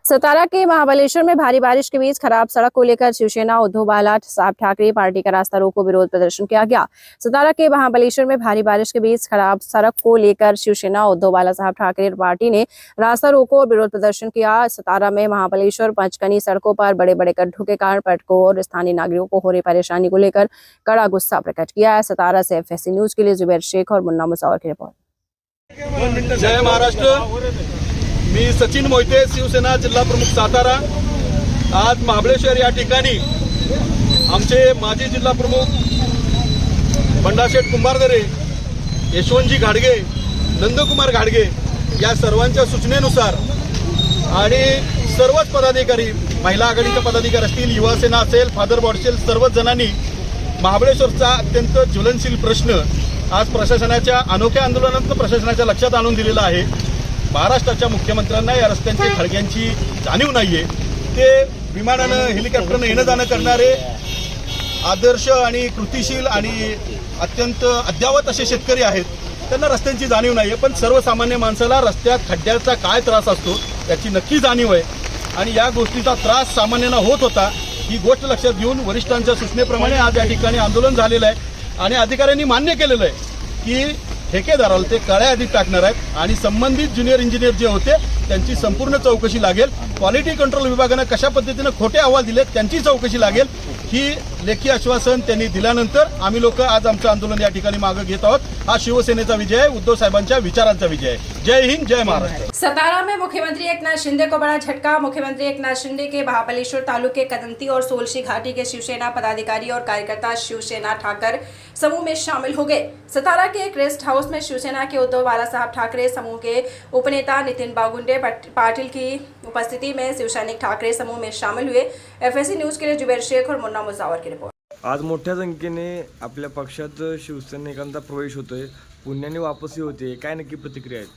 सतारा के महाबलेश्वर में भारी बारिश के बीच खराब सड़क को लेकर शिवसेना उद्धव बाला साहब ठाकरे पार्टी का रास्ता रोको विरोध प्रदर्शन किया गया। सतारा के महाबलेश्वर में भारी बारिश के बीच खराब सड़क को लेकर शिवसेना उद्धव बाला साहब ठाकरे पार्टी ने रास्ता रोको और विरोध प्रदर्शन किया। सतारा में महाबलेश्वर पंचकनी सड़कों पर बड़े बड़े गड्ढों के कारण पर्यटकों और स्थानीय नागरिकों को हो रही परेशानी को लेकर कड़ा गुस्सा प्रकट किया है। सतारा से FSC न्यूज के लिए जुबैर शेख और मुन्ना मुसावर की रिपोर्ट। जय महाराष्ट्र। मी सचिन मोहिते, शिवसेना जिल्हा प्रमुख सातारा। आज महाबळेश्वर या ठिकाणी आमचे माजी जिल्हा प्रमुख बंडाशेठ कुंभारदरे, यशवंतजी घाडगे, नंदकुमार घाडगे या सर्वांच्या सूचनेनुसार आणि सर्वच पदाधिकारी, महिला आघाडीचे पदाधिकारी असतील, युवा सेना असेल, फादर बॉडसेल, सर्वच जणांनी महाबळेश्वरचा अत्यंत ज्वलनशील प्रश्न आज प्रशासनाच्या अनोख्या आंदोलनात प्रशासनाच्या लक्षात आणून दिलेला आहे। महाराष्ट्राच्या मुख्यमंत्र्यांना या रस्त्यांची खडक्यांची जाणीव नाहीये। ते विमानानं, हेलिकॉप्टरनं येणं जाणं करणारे आदर्श आणि कृतिशील आणि अत्यंत अद्यावत असे शेतकरी आहेत, त्यांना रस्त्यांची जाणीव नाहीये। पण सर्वसामान्य माणसाला रस्त्यात खड्ड्याचा काय त्रास असतो त्याची नक्की जाणीव आहे आणि या गोष्टीचा त्रास सामान्यांना होत होता। ही गोष्ट लक्षात घेऊन वरिष्ठांच्या सूचनेप्रमाणे आज या ठिकाणी आंदोलन झालेलं आहे आणि अधिकाऱ्यांनी मान्य केलेलं आहे की ठेकेदाराला ते काळ्या यादीत टाकणार आहेत आणि संबंधित ज्युनियर इंजिनियर जे होते त्यांची संपूर्ण चौकशी लागेल। क्वालिटी कंट्रोल विभागाने कशा पद्धतीने खोटे अहवाल दिले त्यांची चौकशी लागेल। ही लेखी आश्वासन त्यांनी दिल्यानंतर आम्ही लोक आज आमचं आंदोलन या ठिकाणी मागे घेत आहोत। हा शिवसेनेचा विजय आहे, उद्धव साहेबांच्या विचारांचा विजय आहे। जय हिंद, जय महाराष्ट्र। सतारा में मुख्यमंत्री एकनाथ शिंदे को बड़ा झटका। मुख्यमंत्री एकनाथ शिंदे के महाबलेश्वर तालुके कदंती और सोलशी घाटी के शिवसेना पदाधिकारी और कार्यकर्ता शिवसेना ठाकर समूह में शामिल हो गए। सतारा के एक रेस्ट हाउस में शिवसेना के उद्धव बाला साहब ठाकरे समूह के उपनेता नितिन बागुंडे पाटिल की उपस्थिति में शिवसैनिक ठाकरे समूह में शामिल हुए। FSC न्यूज के लिए जुबैर शेख और मुन्ना मुसावर की रिपोर्ट। आज मोठ्या संख्येने आपल्या पक्षात शिवसैनिकांचा प्रवेश होतोय, पुण्याने वापसी होते, काय नक्की प्रतिक्रिया आहेत?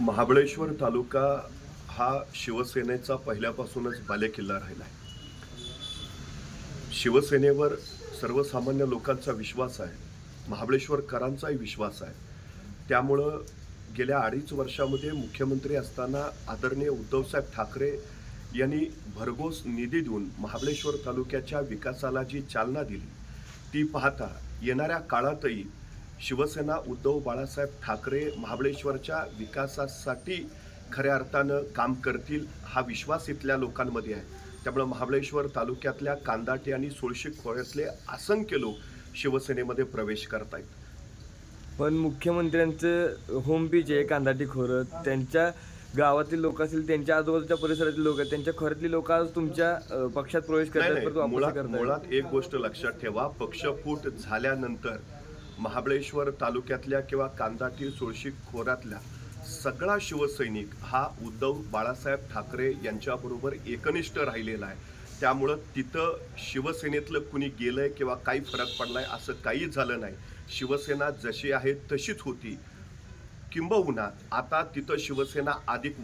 महाबळेश्वर तालुका हा शिवसेनेचा पहिल्यापासूनच बालेकिल्ला राहिला आहे। शिवसेनेवर सर्वसामान्य लोकांचा विश्वास आहे, महाबळेश्वरकरांचाही विश्वास आहे। त्यामुळं गेल्या 2.5 वर्षामध्ये मुख्यमंत्री असताना आदरणीय उद्धवसाहेब ठाकरे यांनी भरघोस निधी देऊन महाबळेश्वर तालुक्याच्या विकासाला जी चालना दिली ती पाहता येणाऱ्या काळातही शिवसेना उद्धव बाळासाहेब ठाकरे महाबळेश्वरच्या विकासासाठी खऱ्या अर्थानं काम करतील हा विश्वास इथल्या लोकांमध्ये आहे। त्यामुळे महाबळेश्वर तालुक्यातल्या कांदाटे आणि सोळशी खोऱ्यातले असंख्य लोक शिवसेनेमध्ये प्रवेश करत आहेत। पण मुख्यमंत्र्यांचं होम पेज आहे कांदाटी खोरं, त्यांच्या गावातील लोक असतील, त्यांच्या आजूबाजूच्या परिसरातील लोक आहेत, त्यांच्या खोऱ्यातली लोक आज तुमच्या पक्षात प्रवेश करतात। मुळात एक गोष्ट लक्षात ठेवा, पक्षफूट झाल्यानंतर महाबळेश्वर तालुक्यातल्या किंवा कांदाटी सोळशी खोऱ्यातल्या सगळा शिवसैनिक हा उद्धव बाळासाहेब ठाकरे यांच्याबरोबर एकनिष्ठ राहिलेला आहे। त्यामुळं तिथं शिवसेनेतलं कुणी गेलंय किंवा काही फरक पडलाय असं काहीच झालं नाही। शिवसेना जशी आहे तशीच होती, किंबहुना आता तिथं शिवसेना अधिक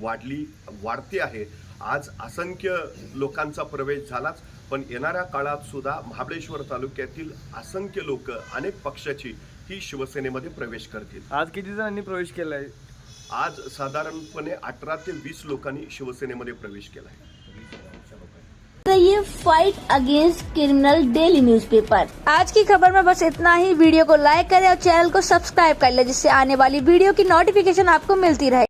वाढती आहे। आज असंख्य लोकांचा प्रवेश झालाच, पण येणाऱ्या काळात सुद्धा महाबळेश्वर तालुक्यातील असंख्य लोक अनेक पक्षाची ही शिवसेनेमध्ये प्रवेश करतील। आज किती जणांनी प्रवेश केलाय? आज साधारणपणे 18 ते 20 लोकांनी शिवसेनेमध्ये प्रवेश केला आहे। ये fight against criminal daily newspaper. आज की खबर में बस इतना ही। वीडियो को लाइक करें और चैनल को सब्सक्राइब कर लें जिससे आने वाली वीडियो की नोटिफिकेशन आपको मिलती रहे।